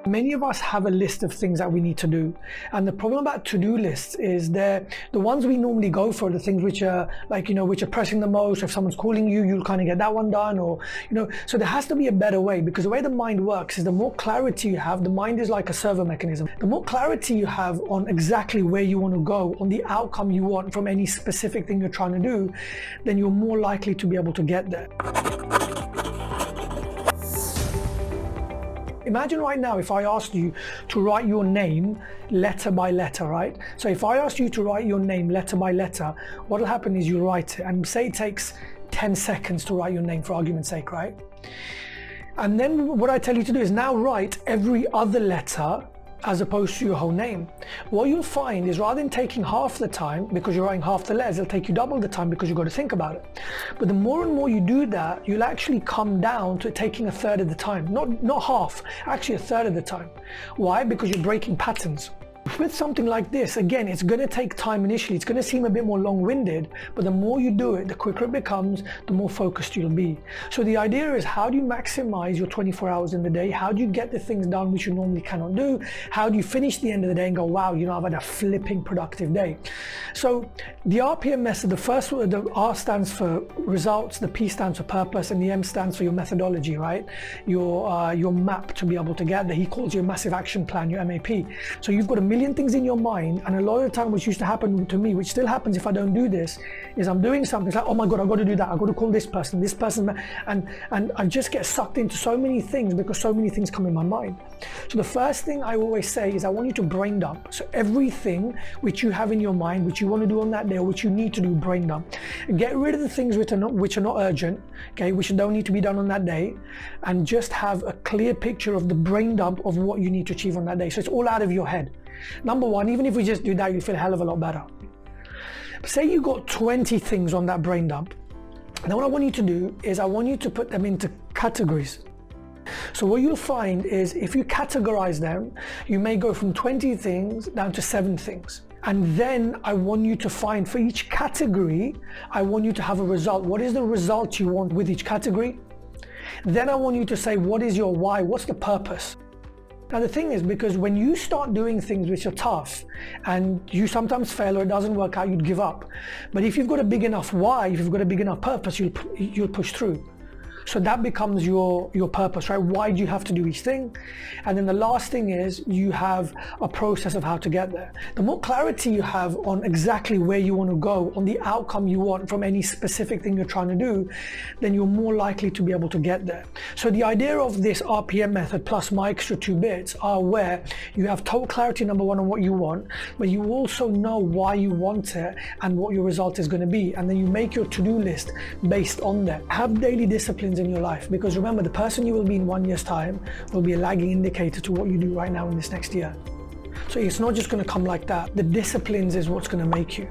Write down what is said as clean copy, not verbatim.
Many of us have a list of things that we need to do, and the problem about to-do lists is the ones we normally go for, the things which are like, which are pressing the most. If someone's calling you, you'll kind of get that one done, or so there has to be a better way, because the way the mind works is the more clarity you have, the mind is like a servo mechanism. The more clarity you have on exactly where you want to go, on the outcome you want from any specific thing you're trying to do, then you're more likely to be able to get there. Imagine right now if I asked you to write your name letter by letter, right? So if I asked you to write your name letter by letter, what will happen is you write it, and say it takes 10 seconds to write your name for argument's sake, right? And then what I tell you to do is now write every other letter as opposed to your whole name. What you'll find is, rather than taking half the time because you're writing half the letters, it'll take you double the time because you've got to think about it. But the more and more you do that, you'll actually come down to taking a third of the time. Not half, actually a third of the time. Why? Because you're breaking patterns. With something like this, again, it's going to take time initially. It's going to seem a bit more long-winded, but the more you do it, the quicker it becomes, the more focused you'll be. So the idea is, how do you maximize your 24 hours in the day? How do you get the things done which you normally cannot do? How do you finish the end of the day and go, wow, I've had a flipping productive day? So the RPM method, the R stands for results, the P stands for purpose, and the M stands for your methodology, right? Your map to be able to get there. He calls you a massive action plan, your MAP. So you've got a million things in your mind, and a lot of the time, which used to happen to me, which still happens if I don't do this, is I'm doing something, it's like, oh my God, I've got to do that, I've got to call this person, and I just get sucked into so many things because so many things come in my mind. So the first thing I always say is, I want you to brain dump. So everything which you have in your mind, which you want to do on that day, or which you need to do, brain dump. Get rid of the things which are not urgent, okay, which don't need to be done on that day, and just have a clear picture of the brain dump of what you need to achieve on that day. So it's all out of your head. Number one, even if we just do that, you feel a hell of a lot better. Say you got 20 things on that brain dump. Now what I want you to do is, I want you to put them into categories. So what you'll find is, if you categorize them, you may go from 20 things down to 7 things. And then I want you to find, for each category, I want you to have a result. What is the result you want with each category? Then I want you to say, what is your why? What's the purpose? Now the thing is, because when you start doing things which are tough and you sometimes fail or it doesn't work out, you'd give up. But if you've got a big enough why, if you've got a big enough purpose, you'll push through. So that becomes your purpose, right? Why do you have to do each thing? And then the last thing is, you have a process of how to get there. The more clarity you have on exactly where you want to go, on the outcome you want from any specific thing you're trying to do, then you're more likely to be able to get there. So the idea of this RPM method plus my extra 2 bits are where you have total clarity, number one, on what you want, but you also know why you want it and what your result is going to be. And then you make your to-do list based on that. Have daily disciplines in your life, because remember, the person you will be in 1 year's time will be a lagging indicator to what you do right now in this next year. So it's not just going to come like that. The disciplines is what's going to make you.